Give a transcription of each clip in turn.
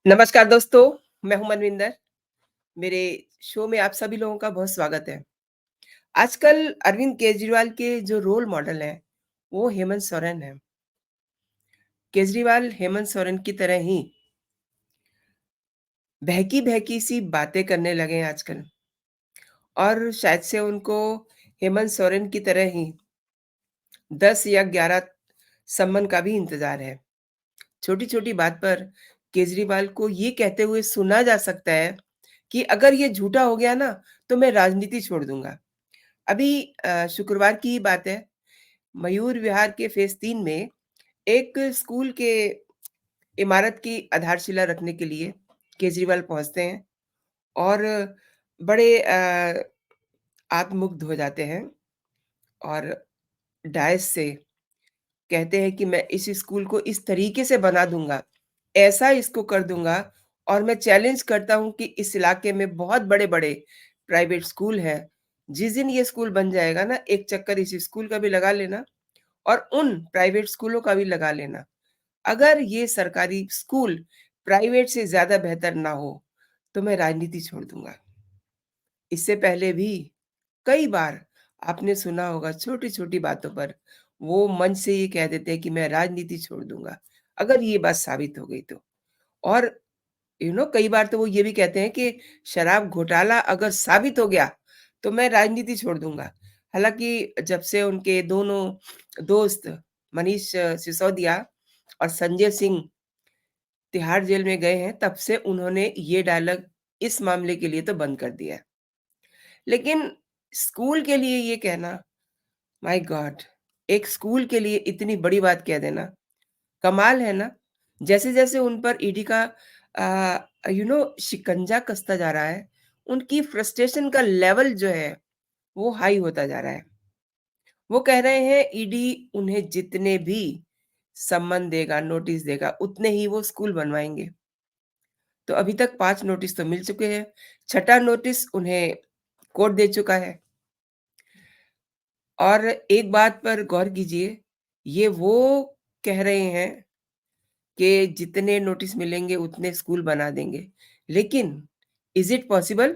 नमस्कार दोस्तों, मैं हूं मनविंदर। मेरे शो में आप सभी लोगों का बहुत स्वागत है। आजकल अरविंद केजरीवाल के जो रोल मॉडल हैं, वो हेमंत सोरेन हैं। केजरीवाल हेमंत सोरेन की तरह ही बहकी-बहकी सी बातें करने लगे हैं आजकल और शायद से उनको हेमंत सोरेन की तरह ही 10 या 11 सम्मन का भी इंतज़ार है। छोटी-छोटी बात पर केजरीवाल को ये कहते हुए सुना जा सकता है कि अगर ये झूठा हो गया ना, तो मैं राजनीति छोड़ दूँगा। अभी शुक्रवार की ही बात है, मयूर विहार के फ़ेज़ 3 में एक स्कूल के इमारत की आधारशिला रखने के लिए केजरीवाल पहुँचते हैं और बड़े आत्ममुग्ध हो जाते हैं और डायस से कहते हैं कि मैं इस स्कूल को इस तरीके से बना दूँगा, ऐसा इसको कर दूँगा और मैं चैलेंज करता हूँ कि इस इलाके में बहुत बड़े-बड़े प्राइवेट स्कूल हैं। जिस दिन ये स्कूल बन जाएगा ना, एक चक्कर इस स्कूल का भी लगा लेना और उन प्राइवेट स्कूलों का भी लगा लेना। अगर ये सरकारी स्कूल प्राइवेट से ज़्यादा बेहतर ना हो, तो मैं राजनीति छोड़ दूँगा। इससे पहले भी कई बार आपने सुना होगा छोटी-छोटी बातों पर वो मंच से ये कह देते हैं कि मैं राजनीति छोड़ दूँगा, अगर ये बात साबित हो गई तो। और कई बार तो वो ये भी कहते हैं कि शराब घोटाला अगर साबित हो गया, तो मैं राजनीति छोड़ दूँगा। हालाँकि जब से उनके दोनों दोस्त मनीष सिसोदिया और संजय सिंह तिहाड़ जेल में गए हैं, तब से उन्होंने ये डायलॉग इस मामले के लिए तो बंद कर दिया है। लेकिन स्कूल के लिए ये कहना, माय गॉड! एक स्कूल के लिए इतनी बड़ी बात कह देना, कमाल है ना? जैसे-जैसे उन पर ईडी का शिकंजा कसता जा रहा है, उनकी फ्रस्ट्रेशन का लेवल जो है, वो हाई होता जा रहा है। वो कह रहे हैं ईडी उन्हें जितने भी सम्मन देगा, नोटिस देगा, उतने ही वो स्कूल बनवाएँगे। तो अभी तक 5 नोटिस तो मिल चुके हैं, छठा नोटिस उन्हें कोर्ट दे चुका है। और एक बात पर गौर कीजिए, ये वो कह रहे हैं कि जितने नोटिस मिलेंगे उतने स्कूल बना देंगे। लेकिन इज़ इट पॉसिबल?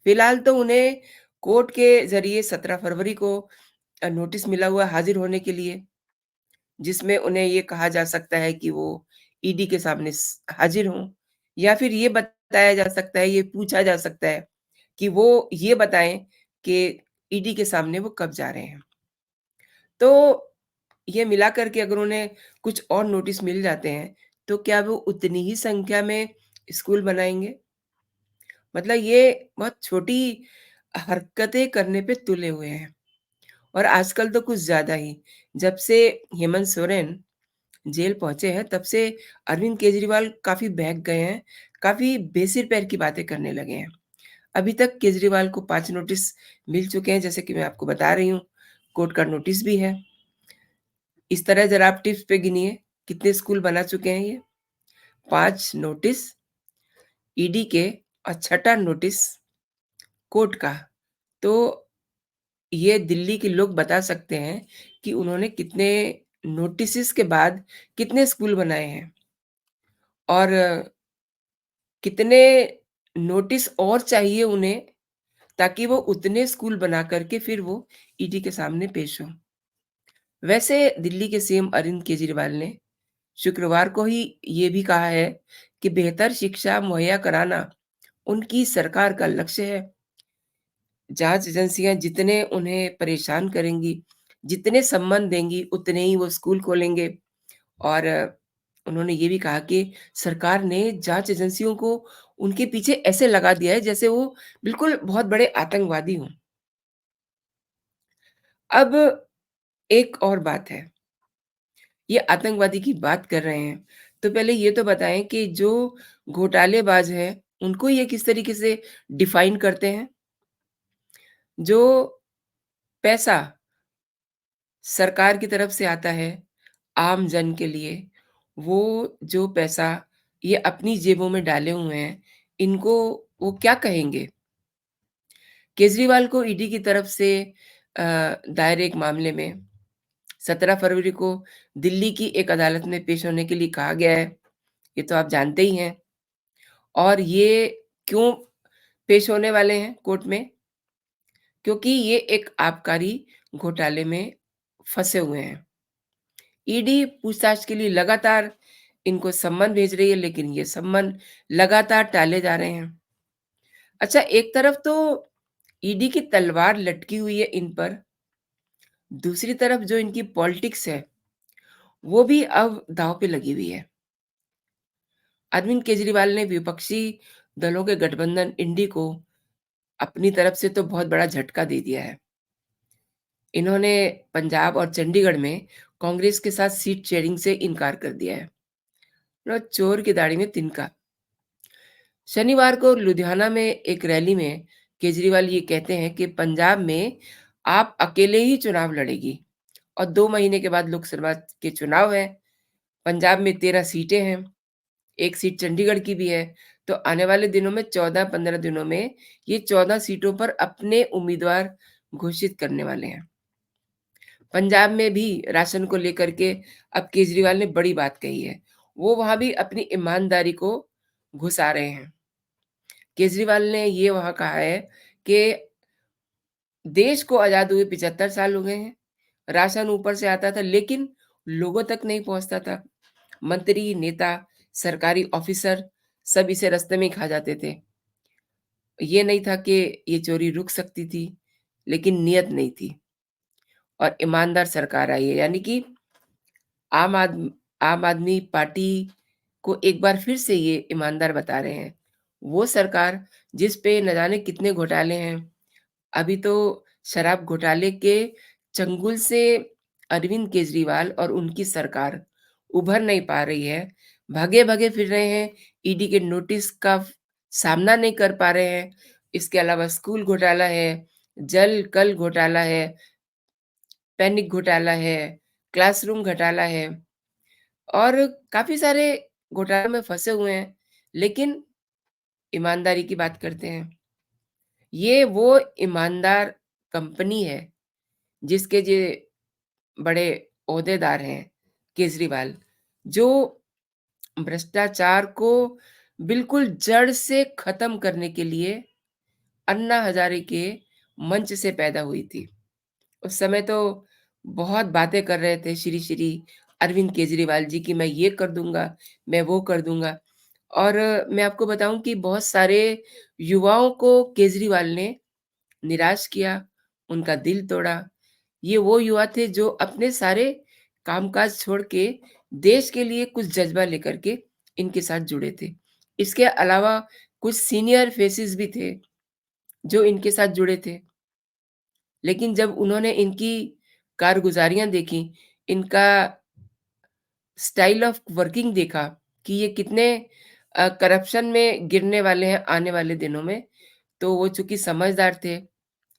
फिलहाल तो उन्हें कोर्ट के ज़रिए 17 फरवरी को नोटिस मिला हुआ है हाज़िर होने के लिए, जिसमें उन्हें ये कहा जा सकता है कि वो ईडी के सामने हाज़िर हों या फिर ये बताया जा सकता है, ये पूछा जा सकता है कि वो ये बताएँ कि ईडी के सामने वो कब जा रहे हैं। तो ये मिला कर के अगर उन्हें कुछ और नोटिस मिल जाते हैं, तो क्या वो उतनी ही संख्या में स्कूल बनाएँगे? मतलब ये बहुत छोटी हरकतें करने पे तुले हुए हैं और आजकल तो कुछ ज़्यादा ही। जब से हेमंत सोरेन जेल पहुँचे हैं, तब से अरविंद केजरीवाल काफ़ी बहक गए हैं, काफ़ी बेसिर-पैर की बातें करने लगे हैं। अभी तक केजरीवाल को 5 नोटिस मिल चुके हैं, जैसे कि मैं आपको बता रही हूँ, कोर्ट का नोटिस भी है। इस तरह ज़रा आप टिप्स पे गिनिए, कितने स्कूल बना चुके हैं ये? 5 नोटिस ईडी के और छठा नोटिस कोर्ट का। तो ये दिल्ली के लोग बता सकते हैं कि उन्होंने कितने नोटिसेस के बाद कितने स्कूल बनाए हैं और कितने नोटिस और चाहिए उन्हें ताकि वो उतने स्कूल बना कर के फिर वो ईडी के सामने पेश हों। वैसे दिल्ली के सीएम अरविंद केजरीवाल ने शुक्रवार को ही ये भी कहा है कि बेहतर शिक्षा मुहैया कराना उनकी सरकार का लक्ष्य है। जांच एजेंसियां जितने उन्हें परेशान करेंगी, जितने सम्मान देंगी, उतने ही वो स्कूल खोलेंगे। और उन्होंने ये भी कहा कि सरकार ने जांच एजेंसियों को उनके पीछे ऐसे लगा दिया है जैसे वो बिल्कुल बहुत बड़े आतंकवादी हों। अब एक और बात है, ये आतंकवादी की बात कर रहे हैं, तो पहले ये तो बताएँ कि जो घोटालेबाज़ हैं, उनको ये किस तरीके से डिफ़ाइन करते हैं? जो पैसा सरकार की तरफ से आता है, आम जन के लिए, वो जो पैसा ये अपनी जेबों में डाले हुए हैं, इनको वो क्या कहेंगे? केजरीवाल को ईडी की तरफ से दायर एक मामले में 17 फरवरी को दिल्ली की एक अदालत में पेश होने के लिए कहा गया है, ये तो आप जानते ही हैं। और ये क्यों पेश होने वाले हैं कोर्ट में? क्योंकि ये एक आबकारी घोटाले में फँसे हुए हैं। ईडी पूछताछ के लिए लगातार इनको सम्मन भेज रही है, लेकिन ये सम्मन लगातार टाले जा रहे हैं। अच्छा, एक तरफ तो ईडी की तलवार लटकी हुई है इन पर, दूसरी तरफ जो इनकी पॉलिटिक्स है, वो भी अब दांव पे लगी हुई है। अरविंद केजरीवाल ने विपक्षी दलों के गठबंधन इंडी को अपनी तरफ से तो बहुत बड़ा झटका दे दिया है। इन्होंने पंजाब और चंडीगढ़ में कांग्रेस के साथ सीट शेयरिंग से इनकार कर दिया है। चोर की दाढ़ी में तिनका। शनिवार को लुधियाना में एक रैली में केजरीवाल ये कहते हैं कि पंजाब में आप अकेले ही चुनाव लड़ेगी और 2 महीने के बाद लोकसभा के चुनाव हैं। पंजाब में 13 सीटें हैं, 1 सीट चंडीगढ़ की भी है। तो आने वाले दिनों में 14-15 दिनों में ये 14 सीटों पर अपने उम्मीदवार घोषित करने वाले हैं। पंजाब में भी राशन को लेकर के अब केजरीवाल ने बड़ी बात कही है। वो वहाँ भी अपनी ईमानदारी को घुसा रहे हैं। केजरीवाल ने ये वहाँ कहा है कि देश को आज़ाद हुए 75 साल हो गए हैं। राशन ऊपर से आता था लेकिन लोगों तक नहीं पहुँचता था। मंत्री, नेता, सरकारी ऑफिसर सब इसे रास्ते में ही खा जाते थे। ये नहीं था कि ये चोरी रुक सकती थी, लेकिन नियत नहीं थी और ईमानदार सरकार आई है। यानी कि आम आदम आम आदमी पार्टी को एक बार फिर से ये ईमानदार बता रहे हैं। वो सरकार जिस पे न जाने कितने घोटाले हैं। अभी तो शराब घोटाले के चंगुल से अरविंद केजरीवाल और उनकी सरकार उभर नहीं पा रही है। भागे-भागे फिर रहे हैं, ईडी के नोटिस का सामना नहीं कर पा रहे हैं। इसके अलावा स्कूल घोटाला है, जल-कल घोटाला है, पैनिक घोटाला है, क्लासरूम घोटाला है और काफ़ी सारे घोटालों में फँसे हुए हैं। लेकिन ईमानदारी की बात करते हैं। ये वो ईमानदार कंपनी है जिसके जे बड़े ओहदेदार हैं केजरीवाल, जो भ्रष्टाचार को बिल्कुल जड़ से खत्म करने के लिए अन्ना हज़ारे के मंच से पैदा हुई थी। उस समय तो बहुत बातें कर रहे थे श्री अरविंद केजरीवाल जी कि मैं ये कर दूँगा, मैं वो कर दूँगा। और मैं आपको बताऊँ कि बहुत सारे युवाओं को केजरीवाल ने निराश किया, उनका दिल तोड़ा। ये वो युवा थे जो अपने सारे कामकाज छोड़ के देश के लिए कुछ जज़्बा लेकर के इनके साथ जुड़े थे। इसके अलावा कुछ सीनियर फेसेस भी थे, जो इनके साथ जुड़े थे। लेकिन जब उन्होंने इनकी कारगुज़ारियाँ देखी, इनका स्टाइल ऑफ वर्किंग देखा कि ये कितने करप्शन में गिरने वाले हैं आने वाले दिनों में, तो वो चूँकि समझदार थे,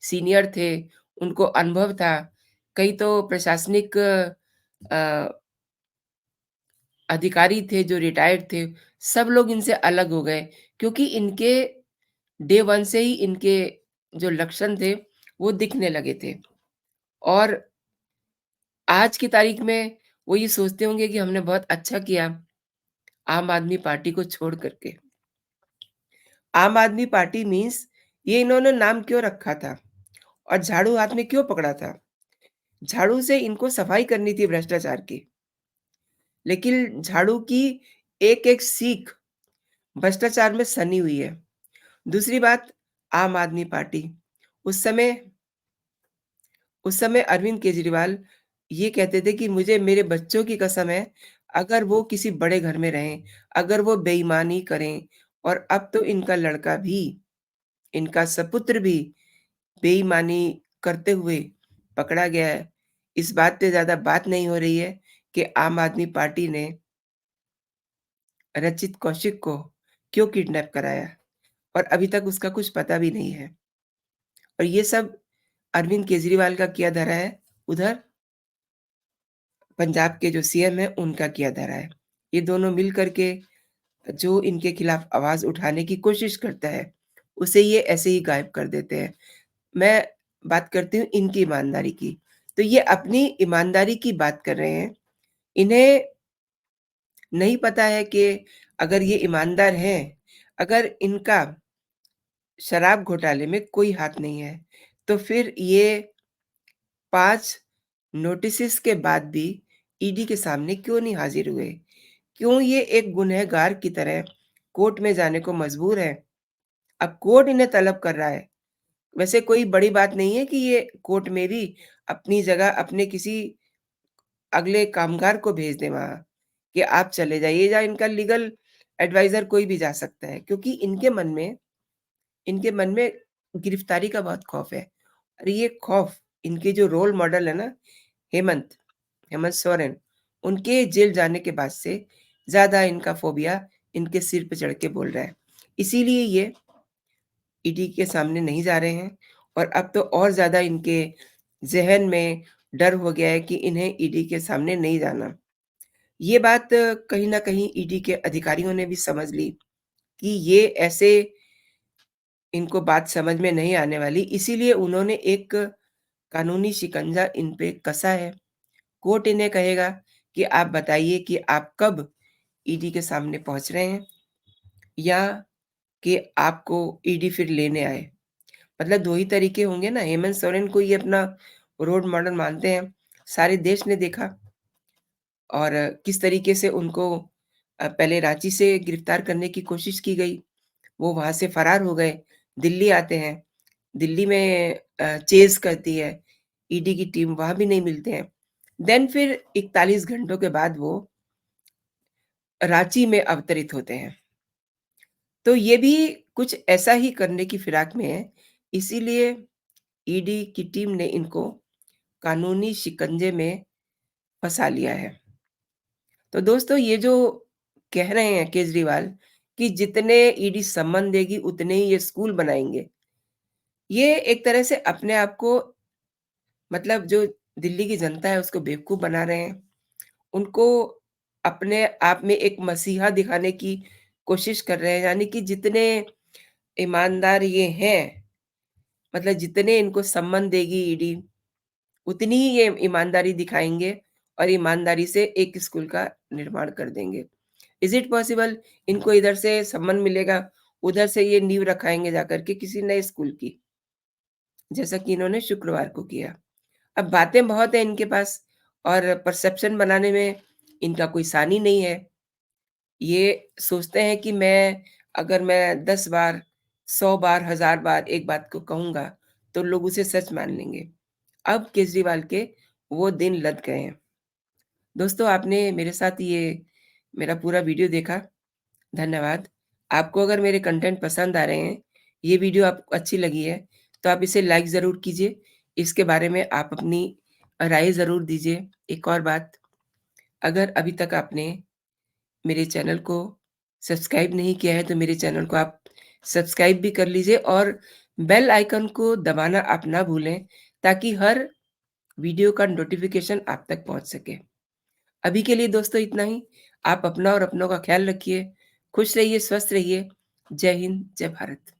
सीनियर थे, उनको अनुभव था, कई तो प्रशासनिक अधिकारी थे जो रिटायर्ड थे, सब लोग इनसे अलग हो गए क्योंकि इनके डे 1 से ही इनके जो लक्षण थे, वो दिखने लगे थे। और आज की तारीख में वो ये सोचते होंगे कि हमने बहुत अच्छा किया, आम आदमी पार्टी को छोड़ कर के। आम आदमी पार्टी मीन्स ये इन्होंने नाम क्यों रखा था और झाड़ू हाथ में क्यों पकड़ा था? झाड़ू से इनको सफाई करनी थी भ्रष्टाचार की। लेकिन झाड़ू की एक-एक सीख भ्रष्टाचार में सनी हुई है। दूसरी बात, आम आदमी पार्टी। उस समय उस समय अरविंद केजरीवाल ये कहते थे कि मुझे मेरे बच्चों की कसम है, अगर वो किसी बड़े घर में रहें, अगर वो बेईमानी करें और अब तो इनका लड़का भी, इनका सपुत्र भी बेईमानी करते हुए पकड़ा गया है। इस बात पे ज़्यादा बात नहीं हो रही है कि आम आदमी पार्टी ने रचित कौशिक को क्यों किडनैप कराया और अभी तक उसका कुछ पता भी नहीं है। और ये सब अरविंद केजरीवाल का किया धरा है, उधर पंजाब के जो सीएम हैं, उनका किया धरा है। ये दोनों मिल कर के जो इनके खिलाफ आवाज़ उठाने की कोशिश करता है, उसे ये ऐसे ही गायब कर देते हैं। मैं बात करती हूँ इनकी ईमानदारी की। तो ये अपनी ईमानदारी की बात कर रहे हैं। इन्हें नहीं पता है कि अगर ये ईमानदार हैं, अगर इनका शराब घोटाले में कोई हाथ नहीं है, तो फिर ये 5 नोटिसेस के बाद भी ईडी के सामने क्यों नहीं हाज़िर हुए? क्यों ये एक गुनहगार की तरह कोर्ट में जाने को मजबूर हैं? अब कोर्ट इन्हें तलब कर रहा है। वैसे कोई बड़ी बात नहीं है कि ये कोर्ट में भी अपनी जगह अपने किसी अगले कामगार को भेज दें वहाँ, कि आप चले जाइए या इनका लीगल एडवाइज़र कोई भी जा सकता है। क्योंकि इनके मन में गिरफ्तारी का बहुत खौफ है। और ये खौफ इनके जो रोल मॉडल है ना, हेमंत हेमंत सोरेन, उनके जेल जाने के बाद से ज़्यादा इनका फ़ोबिया इनके सिर पे चढ़ के बोल रहा है। इसीलिए ये ईडी के सामने नहीं जा रहे हैं और अब तो और ज़्यादा इनके ज़हन में डर हो गया है कि इन्हें ईडी के सामने नहीं जाना। ये बात कहीं न कहीं ईडी के अधिकारियों ने भी समझ ली कि ये ऐसे इनको बात समझ में नहीं आने वाली, इसीलिए उन्होंने एक कानूनी शिकंजा इन पे कसा है। कोर्ट इन्हें कहेगा कि आप बताइए कि आप कब ईडी के सामने पहुँच रहे हैं या कि आपको ईडी फिर लेने आए। मतलब 2 ही तरीके होंगे ना, हेमंत सोरेन को ये अपना रोल मॉडल मानते हैं। सारे देश ने देखा और किस तरीके से उनको पहले रांची से गिरफ्तार करने की कोशिश की गई। वो वहाँ से फरार हो गए, दिल्ली आते हैं। दिल्ली में चेज़ करती है ईडी की टीम, वहाँ भी नहीं मिलते हैं। देन फिर 41 घंटों के बाद वो रांची में अवतरित होते हैं। तो ये भी कुछ ऐसा ही करने की फिराक में है, इसीलिए ईडी की टीम ने इनको कानूनी शिकंजे में फँसा लिया है। तो दोस्तों ये जो कह रहे हैं केजरीवाल कि जितने ईडी सम्मन देगी उतने ही ये स्कूल बनाएँगे। ये एक तरह से अपने आप को मतलब जो दिल्ली की जनता है उसको बेवकूफ़ बना रहे हैं। उनको अपने आप में एक मसीहा दिखाने की कोशिश कर रहे हैं, यानी कि जितने ईमानदार ये हैं, मतलब जितने इनको सम्मान देगी ईडी, उतनी ही ये ईमानदारी दिखाएँगे और ईमानदारी से एक स्कूल का निर्माण कर देंगे। Is it possible? इनको इधर से सम्मान मिलेगा, उधर से ये नींव रखाएँगे जाकर के किसी नए स्कूल की, जैसा कि इन्होंने शुक्रवार को किया। अब बातें बहुत हैं इनके पास और परसेप्शन बनाने में इनका कोई सानी नहीं है। ये सोचते हैं कि अगर मैं 10 बार, 100 बार, 1000 बार एक बात को कहूँगा, तो लोग उसे सच मान लेंगे। अब केजरीवाल के वो दिन लद गए हैं। दोस्तों, आपने मेरे साथ ये मेरा पूरा वीडियो देखा, धन्यवाद। आपको अगर मेरे कंटेंट पसंद आ रहे हैं, ये वीडियो आपको अच्छी लगी है, तो आप इसे लाइक ज़रूर कीजिए। इसके बारे में आप अपनी राय ज़रूर दीजिए। एक और बात, अगर अभी तक आपने मेरे चैनल को सब्सक्राइब नहीं किया है, तो मेरे चैनल को आप सब्सक्राइब भी कर लीजिए और बेल आइकन को दबाना आप ना भूलें, ताकि हर वीडियो का नोटिफ़िकेशन आप तक पहुँच सके। अभी के लिए दोस्तों इतना ही। आप अपना और अपनों का ख़्याल रखिए। खुश रहिए, स्वस्थ रहिए। जय हिंद, जय भारत।